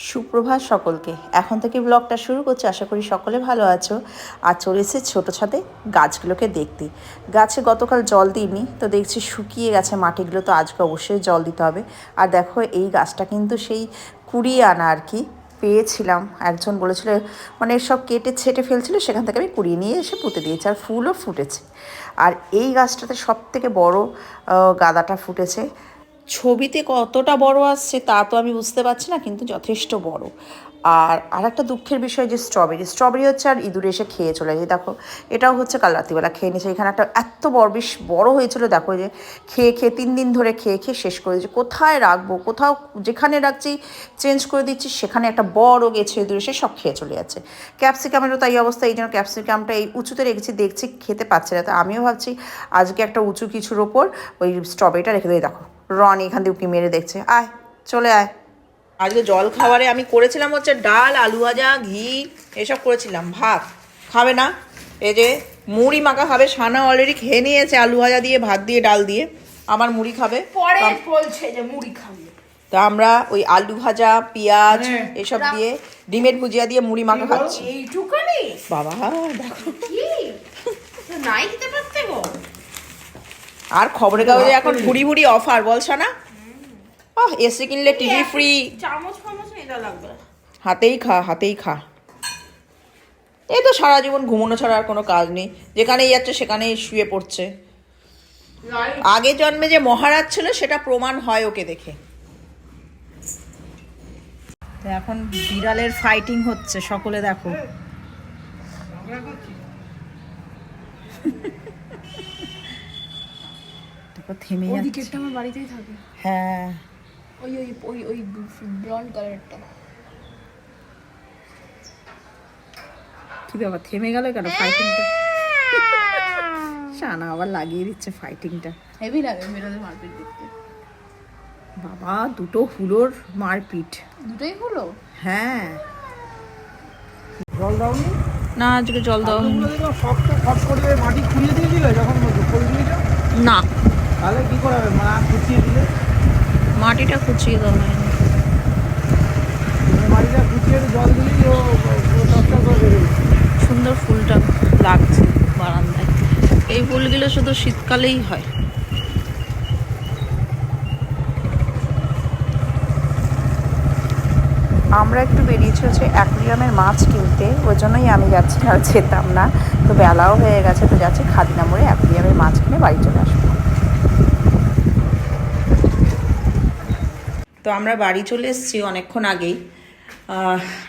সুপ্রভাত সকলকে। এখন থেকে ব্লগটা শুরু করছি, আশা করি সকলে ভালো আছো। আর চলে এসেছি ছোটো ছাদে গাছগুলোকে দেখতে। গাছে গতকাল জল দিইনি, তো দেখছি শুকিয়ে গেছে মাটিগুলো, তো আজকে অবশ্যই জল দিতে হবে। আর দেখো এই গাছটা কিন্তু সেই কুড়িয়ে আনা আর কি, পেয়েছিলাম। একজন বলেছিল, মানে সব কেটে ছেটে ফেলছিল, সেখান থেকে আমি কুড়িয়ে নিয়ে এসে পুঁতে দিয়েছি, আর ফুলও ফুটেছে। আর এই গাছটাতে সব থেকে বড় গাঁদাটা ফুটেছে। ছবিতে কতটা বড় আসছে তা তো আমি বুঝতে পারছি না, কিন্তু যথেষ্ট বড়। আর একটা দুঃখের বিষয় যে স্ট্রবেরি হচ্ছে আর ইঁদুরে এসে খেয়ে চলে যায়। দেখো এটাও হচ্ছে কাল রাত্রিবেলা খেয়ে নিয়েছে। এখানে একটা এত বড়, বেশ বড় হয়েছিল, দেখো যে খেয়ে 3 দিন ধরে খেয়ে শেষ করে দিচ্ছে। কোথায় রাখবো, কোথাও যেখানে রাখছি চেঞ্জ করে দিচ্ছি, সেখানে একটা বড় গেছে ইঁদুরে এসে সব খেয়ে চলে যাচ্ছে। ক্যাপসিকামেরও তাই অবস্থা। এই জন্য ক্যাপসিকামটা এই উঁচুতে রেখেছি, দেখছি খেতে পাচ্ছে না। তো আমিও ভাবছি আজকে একটা উঁচু কিছুর ওপর ওই স্ট্রবেরিটা রেখে দিই। দেখো রনি এখান দিয়ে উঁকি মেরে দেখছে, আয় চলে আয়। আজকে জল খাবারে আমি করেছিলাম হচ্ছে ডাল, আলু ভাজা, ঘি এসব করেছিলাম। ভাত খাবে না, এই যে মুড়ি মাখা খাবে। সানা অলরেডি খেয়ে নিয়েছে আলু ভাজা দিয়ে, ভাত দিয়ে, ডাল দিয়ে। আমার মুড়ি খাবে পরে বলছে যে মুড়ি খাবে। তো আমরা ওই আলু ভাজা, পেঁয়াজ এসব দিয়ে, ডিমের ভুজিয়া দিয়ে মুড়ি মাখা খাচ্ছি। এইটুকানি বাবা দেখো কি নাই খেতে পারতে গো। আর খবরের কাগজে এখন ভুড়ি ভুড়ি অফার, বলছো না? এসি কিনলে টিভি ফ্রি। চামচ ফামচ এটা লাগবে, হাতেই খা। এই তো সারা জীবন ঘুমোনো ছাড়া আর কোনো কাজ নেই, যেখানেই যাচ্ছে সেখানেই শুয়ে পড়ছে। আগে জন্মে যে মহারাজ ছিল সেটা প্রমাণ হয় ওকে দেখে। এখন বিড়ালের ফাইটিং হচ্ছে, সকলে দেখো। থেমে যাচ্ছে। আমার বাড়িতেই থাকে। হ্যাঁ ওই ওই ওই ওই ব্লন্ড কালারটা। কি ব্যাপার, থেমে গেল কেন ফাইটিংটা? শানা আবার লাগিয়ে দিচ্ছে ফাইটিংটা। হেভি লাগে বিড়ালের মারপিট দেখতে। বাবা দুটো হুলোর মারপিট। দুটোই হলো? হ্যাঁ। জল দাওনি না আজকে জল দাও শক্ত খট করে মাটি খুঁড়িয়ে দিয়েছিলে যখন ফুল দিয়েছ? না, তাহলে কি করে হবে, মা খুঁচিয়ে দিলে? মাটিটা খুঁচিয়ে দেওয়া হয়নি। মাটিটা খুঁচিয়ে জল দিলেই ও টকটক করে বেরোবে। সুন্দর ফুলটা লাগছে বারান্দায়। এই ফুলগুলো শুধু শীতকালেই হয়। আমরা একটু বেরিয়েছি হচ্ছে অ্যাকুয়ারিয়ামের মাছ কিনতে, ওই জন্যই আমি যাচ্ছি, আর যেতাম না। তো বেলাও হয়ে গেছে, তো যাচ্ছি খাদিনা মোড়ে অ্যাকুয়ারিয়ামের মাছ কিনে বাড়ি চলে আসবো। তো আমরা বাড়ি চলে এসেছি অনেকক্ষণ আগেই,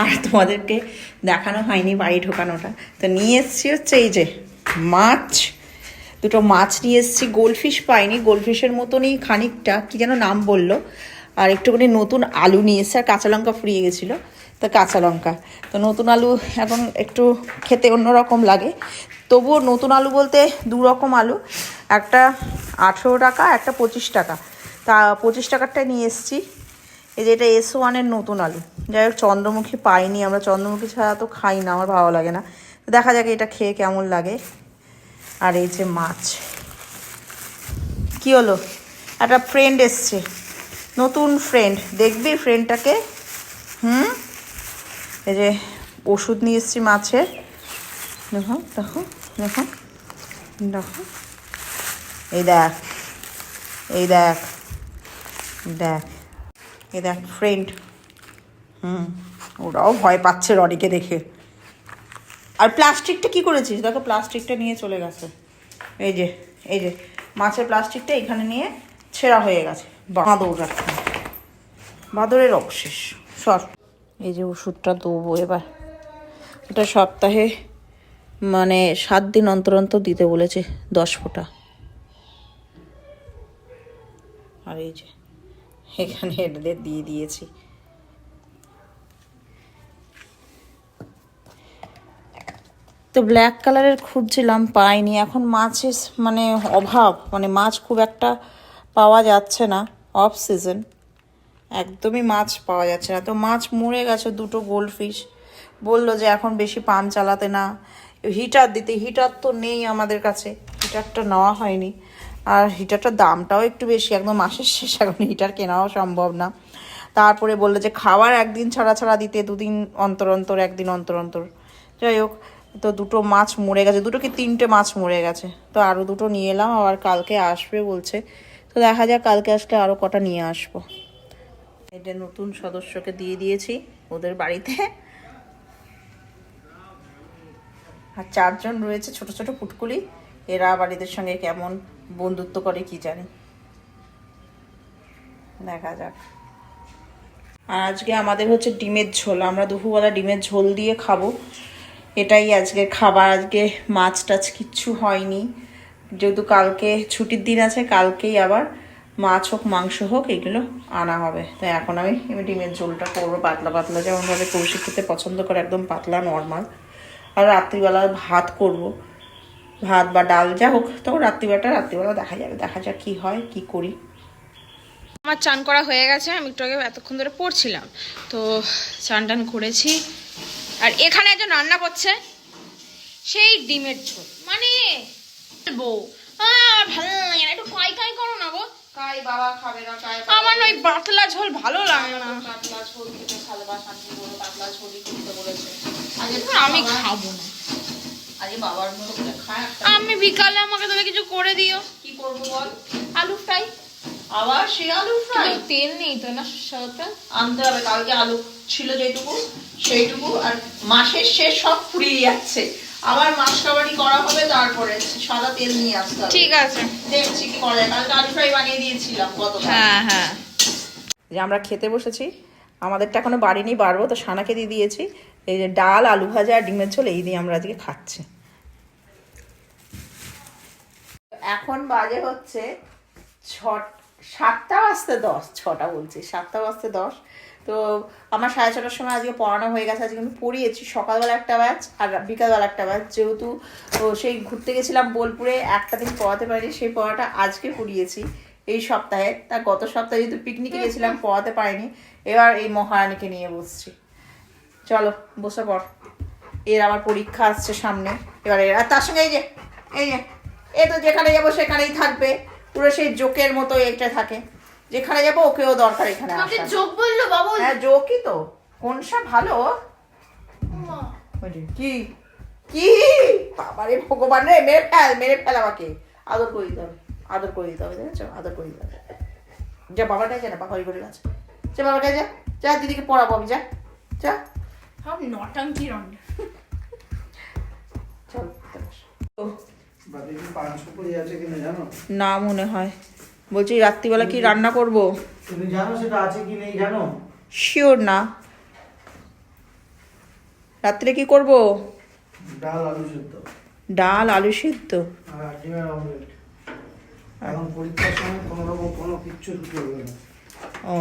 আর তোমাদেরকে দেখানো হয়নি বাড়ি ঢোকানোটা। তো নিয়ে এসেছি হচ্ছে এই যে মাছ, দুটো মাছ নিয়ে এসেছি। গোল্ডফিশ পাইনি, গোল্ডফিশের মতনই খানিকটা, কি যেন নাম বললো। আর একটুখানি নতুন আলু নিয়ে এসেছে, আর কাঁচা লঙ্কা ফুরিয়ে গেছিলো, তো কাঁচা লঙ্কা। তো নতুন আলু এখন একটু খেতে অন্যরকম লাগে, তবুও নতুন আলু বলতে 2 রকম আলু, একটা 18 টাকা, একটা 25 টাকা। তা 25 টাকারটা নিয়ে এসেছি। এই যে এটা S1-এর নতুন আলু। যাই হোক চন্দ্রমুখী পাইনি, আমরা চন্দ্রমুখী ছাড়া তো খাই না, আমার ভালো লাগে না। দেখা যাক এটা খেয়ে কেমন লাগে। আর এই যে মাছ। কি হলো, একটা ফ্রেন্ড এসছে, নতুন ফ্রেন্ড, দেখবি ফ্রেন্ডটাকে? এই যে ওষুধ নিয়ে এসছি মাছের। দেখো দেখো দেখো দেখো, এই দেখ, এই দেখ দেখ, এই দেখ ফ্রেন্ড। ওরাও ভয় পাচ্ছে রনিকে দেখে। আর প্লাস্টিকটা কি করেছিস দেখো, প্লাস্টিকটা নিয়ে চলে গেছে। এই যে এই যে মাছের প্লাস্টিকটা এখানে নিয়ে ছেঁড়া হয়ে গেছে। বাঁদর রাখছে, বাঁদরের অবশেষ সর। এই যে ওষুধটা দেবো এবার, এটা সপ্তাহে মানে 7 দিন অন্তর অন্তর দিতে বলেছে, 10 ফোঁটা। আর এই যে এখানে এদের দিয়ে দিয়েছি। তো ব্ল্যাক কালারের খুঁজছিলাম, পাইনি। এখন মাছের মানে অভাব, মানে মাছ খুব একটা পাওয়া যাচ্ছে না, অফ সিজন, একদমই মাছ পাওয়া যাচ্ছে না। তো মাছ মরে গেছে, 2টো গোল্ডফিশ। বললো যে এখন বেশি পাম চালাতে না, হিটার দিতে। হিটার তো নেই আমাদের কাছে, হিটারটা নেওয়া হয়নি। আর হিটারটার দামটাও একটু বেশি, একদম মাসের শেষ, এখন হিটার কেনাও সম্ভব না। তারপরে বললো যে খাবার একদিন ছাড়া ছাড়া দিতে, দুদিন অন্তর অন্তর, একদিন অন্তর অন্তর। যাই হোক, তো দুটো মাছ মরে গেছে, দুটো কি তিনটে মাছ মরে গেছে, তো আরও দুটো নিয়ে এলাম। আবার কালকে আসবে বলছে, তো দেখা যাক কালকে আসলে আরও কটা নিয়ে আসবো। এটা নতুন সদস্যকে দিয়ে দিয়েছি ওদের বাড়িতে। আর 4 জন রয়েছে ছোট ছোট পুটকুলি, এরা আবার এদের সঙ্গে কেমন বন্ধুত্ব করে কি জানি, দেখা যাক। আর আজকে আমাদের হচ্ছে ডিমের ঝোল, আমরা দুপুরবেলা ডিমের ঝোল দিয়ে খাবো, এটাই আজকের খাবার। আজকে মাছ টাছ কিচ্ছু হয়নি, যেহেতু কালকে ছুটির দিন আছে, কালকেই আবার মাছ হোক মাংস হোক এগুলো আনা হবে। তাই এখন আমি ডিমের ঝোলটা করবো পাতলা পাতলা, যেমনভাবে কৌশিক খেতে পছন্দ করে, একদম পাতলা নর্মাল। আর রাত্রিবেলা ভাত করব, ভাত বা ডাল যা হোক, তো রাত্রিবেলা দেখা যাবে, দেখা যাক কী হয় কী করি। আমার চান করা হয়ে গেছে, আমি একটু আগে এতক্ষণ ধরে পড়ছিলাম, তো চান টান করেছি। আর এখানে একজন রান্না করছে সেই ডিমের ঝোল, মানে বউ ভালো লাগে না, একটু কাই কাই করো না গো। কাই বাবা খাবে না, কাই আমার ওই পাতলা ঝোল ভালো লাগে না, পাতলা ঝোল খেতে ভালোবাসা, পাতলা ঝোলই করতে বলেছে। আমি খাবো না, আরে বাবার মতো করে খায়। আমি বিকালে আমাকে তবে কিছু করে দিও। কি করবো বল? আলু ফ্রাই। আবার সে আলু ফ্রাই? তেল নেই তো না, সরষের আনতে হবে, কালকে আলু ছিল যেটুকু সেইটুকু, আর মাসের শেষ সব ফুরিয়ে যাচ্ছে, আবার মাছ কাবাডি করা হবে, তারপরে সাদা তেল নিয়ে আসতে হবে। ঠিক আছে, দেখছি কি করা যায়। কালকে আলু ফ্রাই বানিয়ে দিয়েছিলাম গতকাল। হ্যাঁ হ্যাঁ। যে আমরা খেতে বসেছি, আমাদেরটা এখনো বাড়ি নিয়ে বাড়বো, তো সানাকে দিয়ে দিয়েছি এই যে ডাল, আলু ভাজা আর ডিমের ঝোল, এই দিয়ে আমরা আজকে খাচ্ছি। এখন বাজে হচ্ছে 7টা বাজতে 10, 6টা বলছি, 7টা বাজতে 10। তো আমার 6:30টার সময় আজকে পড়ানো হয়ে গেছে। আজকে আমি পড়িয়েছি সকালবেলা একটা ব্যাচ আর বিকালবেলা একটা ব্যাচ, যেহেতু সেই ঘুরতে গেছিলাম বোলপুরে, একটা দিন পড়াতে পারিনি, সেই পড়াটা আজকে পড়িয়েছি এই সপ্তাহে। তার গত সপ্তাহে যেহেতু পিকনিকে গেছিলাম পড়াতে পারিনি, এবার এই মহারানীকে নিয়ে বসছি। চলো বসে পড়, এর আবার পরীক্ষা আসছে সামনে, এবার এর আর তার সঙ্গে এই যে এ তো যেখানে যাবো সেখানেই থাকবে, পুরো সেই জোকের মতো এটা থাকে, যেখানে যাবো ওকেও দরকার এখানে আমাকে আসার। যোগ বললো বাবু। হ্যাঁ জোকই তো, কোন সব ভালো কি কি বাবারে ভগবান রে, মেরে ফেল আমাকে। আদর করে দিতে হবে, আদর করে দিতে হবে, দেখেছো, আদর করে দিতে হবে। যা বাবার কাছে না, বাবা করে গেছে, যা বাবার কাছে যা, যা দিদিকে পড়াবো আমি, যা যা। সব নটাঙ্কি রান্না। চল না না মনে হয়, বলছি রাত্রিবেলা কি রান্না করব, তুমি জানো সেটা আছে কি নেই জানো? শিওর না। রাত্রে কি করব? ডাল আলু সেদ্ধ ডাল আলু সিদ্ধ আর ডিমের অমলেট। এখন পরীক্ষার সময় কোনো রকম কোনো কিচ্ছু করবে না,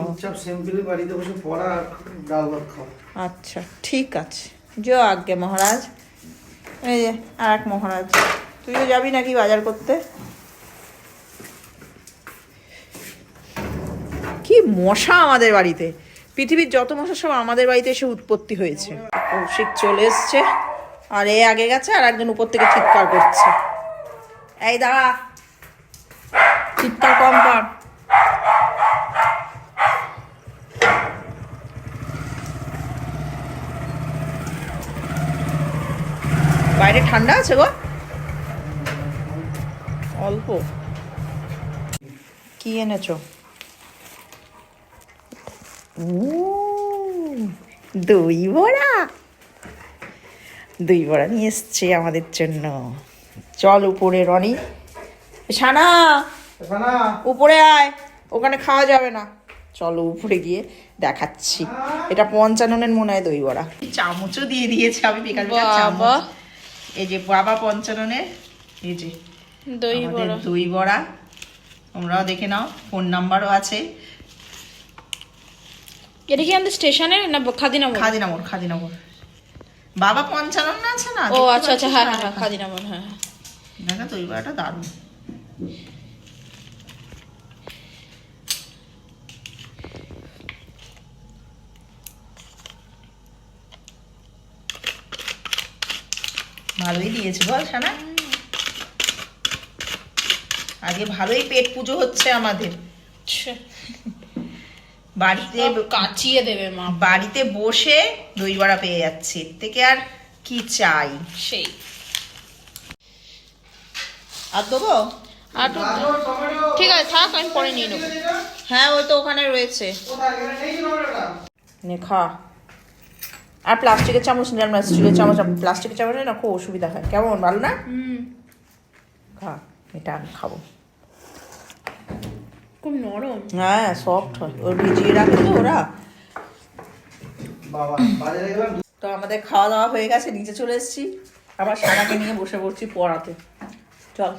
চুপচাপ সিম্পলি বাড়িতে বসে পড়া আর ডাল ভাত খাও। আচ্ছা ঠিক আছে, যো আজ্ঞে মহারাজ। এই যে আর এক মহারাজ, তুইও যাবি নাকি বাজার করতে? কি মশা আমাদের বাড়িতে, পৃথিবীর যত মশা সব আমাদের বাড়িতে এসে উৎপত্তি হয়েছে। কৌশিক চলে এসছে, আর এ আগে গেছে, আর একজন উপর থেকে চিৎকার করছে। এই দাঁড়া, চিৎকার কম কর। বাইরে ঠান্ডা আছে গো, অল্প। কি এনেছো? দই বড়া, দই বড়া নিয়ে এসছে আমাদের জন্য। চল উপরে রনি, সানা উপরে আয়, ওখানে খাওয়া যাবে না, চলো উপরে গিয়ে দেখাচ্ছি। এটা 55 মনে হয় দই বড়া, চামচও দিয়ে দিয়েছে, আমি বিকাল বাবা এই যে বাবা 55, এই যে দই বড়া, দই বড়া, তোমরাও দেখে নাও, ফোন নাম্বারও আছে। এটা কি আমাদের স্টেশনে না খাদিনামোড়? খাদিনামোড় বাবা 55 আছে না? ও আচ্ছা আচ্ছা, হ্যাঁ হ্যাঁ খাদিনামোড়, হ্যাঁ। দেখো দই বড়াটা দারুণ। ভালোই দিয়েছে বল সানা, আজকে ভালোই পেট পুজো হচ্ছে আমাদের। বাড়িতে কাচিয়ে দেবে মা বাড়িতে বসে দই বড়া পেয়ে যাচ্ছি, এর থেকে আর কি চাই। সেই আর দেবো? আর তো ঠিক আছে থাক, আমি পরে নিয়ে নেবো। হ্যাঁ ওই তো ওখানে রয়েছে, কোথায় এখানে নেই টমেটোটা? নে খা। আর প্লাস্টিকের চামচ নিলাম না, স্টিলের চামচ। প্লাস্টিকের চামচ না খুব অসুবিধা হয়। কেমন, ভালো না? খা, এটা আমি খাবো। খুব নরম। হ্যাঁ সফট হয়, ওর ভিজিয়ে রাখে তো ওরা। বাবা বাজারে গেলাম। তো আমাদের খাওয়া দাওয়া হয়ে গেছে, নিচে চলে এসেছি, আবার সারাকে নিয়ে বসে পড়ছি পড়াতে। চল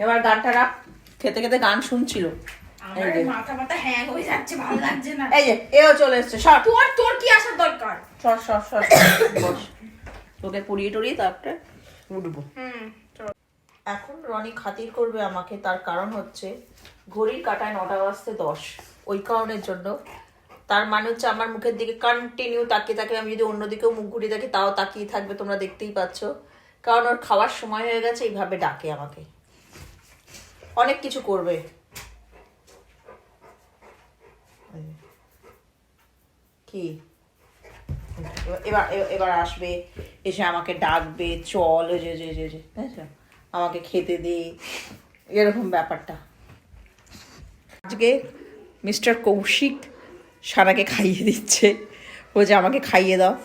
এবার গানটা রাখ। খেতে খেতে গান শুনছিল। আমার মাথা মাথা হ্যাং হয়ে যাচ্ছে, ভালো লাগছে না। এই যে এও চলে এসছে। সর তোর কি আসার দরকার? সর সর সর বস, তোকে পড়িয়ে টড়িয়ে তারপরে উঠবো। এখন রনি খাতির করবে আমাকে, তার কারণ হচ্ছে ঘড়ির কাঁটায় 9টা বাজতে 10, ওই কারণের জন্য। তার মানে হচ্ছে আমার মুখের দিকে কন্টিনিউ তাকিয়ে থাকে। আমি যদি অন্যদিকেও মুখ ঘুরিয়ে থাকি তাও তাকিয়ে থাকবে, তোমরা দেখতেই পাচ্ছ। কারণ ওর খাওয়ার সময় হয়ে গেছে, এইভাবে ডাকে আমাকে, অনেক কিছু করবে। কি এবার এবার আসবে, এসে আমাকে ডাকবে, চল যে যে যে যে আমাকে খেতে দে, এরকম ব্যাপারটা। আজকে মিস্টার কৌশিক সারাকে খাইয়ে দিচ্ছে, ও যে আমাকে খাইয়ে দাও।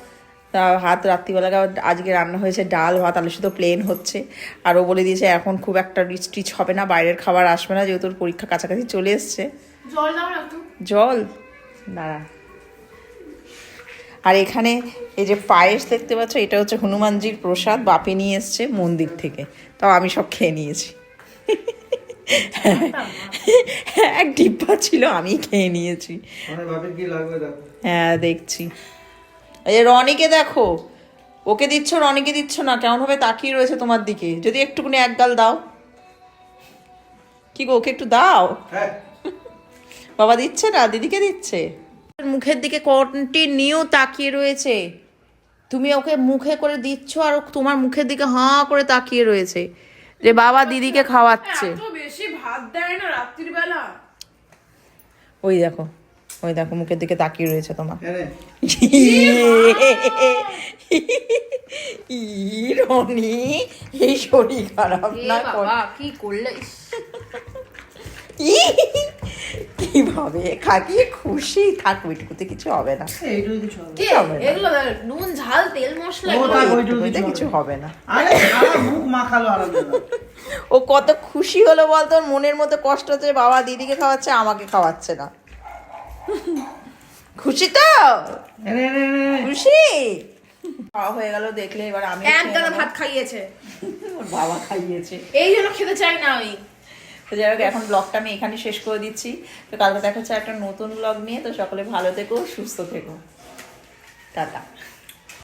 তা রাত্রিবেলা আজকে রান্না হয়েছে ডাল ভাত, আলু শুধু প্লেন হচ্ছে। আর ও বলে দিয়েছে এখন খুব একটা রিচ টিচ হবে না, বাইরের খাবার আসবে না, যেহেতু ওর পরীক্ষা কাছাকাছি চলে এসছে। জল দাও না একটু। জল দাঁড়া। আর এখানে এই যে পায়েস দেখতে পাচ্ছ, এটা হচ্ছে হনুমানজির প্রসাদ, বাপি নিয়ে এসছে মন্দির থেকে। তাও আমি সব খেয়ে নিয়েছি। এক ডিব্বা ছিল, আমি খেয়ে নিয়েছি। মানে ভাবে কি লাগবে দেখো। হ্যাঁ দেখছি। এই যে রনিকে দেখো, ওকে দিচ্ছ রনিকে দিচ্ছ না, কেমন ভাবে তাকিয়ে রয়েছে তোমার দিকে। যদি একটুকুনি এক গাল দাও। কি গো, ওকে একটু দাও। হ্যাঁ বাবা দিচ্ছে না, দিদিকে দিচ্ছে। মুখের দিকে কন্টিনিউ তাকিয়ে রয়েছে, তুমি ওকে মুখে করে দিচ্ছ আর ও তোমার মুখের দিকে হাঁ করে তাকিয়ে রয়েছে যে বাবা দিদিকে খাওয়াচ্ছে। এত বেশি ভাত দেয় না রাত্রির বেলা। ওই দেখো, ওই দেখো মুখের দিকে তাকিয়ে রয়েছে তোমার। এনে রনি, এই শরীর খারাপ না বাবা কি করলে? কিভাবে খাকিয়ে খুশি থাকবে, এটুকুতে কিছু হবে না। এইটুকু কিছু হবে না। কি এগুলো নুন ঝাল তেল মশলা ও এগুলো- থাক, ওইটুকু এটুকুতে কিছু হবে না। আরে সারা মুখ মাখালো আরামে। ও কত খুশি হলো বলতো, ওর মনের মধ্যে কষ্ট হচ্ছে, বাবা দিদিকে খাওয়াচ্ছে আমাকে খাওয়াচ্ছে না। খুশি তো? এনে এনে এনে খুশি খাওয়া হয়ে গেল দেখলে। এবার আমি একদানা ভাত খাইয়েছে, ওর বাবা খাইয়েছে। এই জন্য খেতে চাই না আমি। তো যাই হোক, এখন ব্লগটা আমি এখানে শেষ করে দিচ্ছি। তো কালকে দেখা হচ্ছে একটা নতুন ব্লগ নিয়ে। তো সকলে ভালো থেকো, সুস্থ থেকো, টাটা।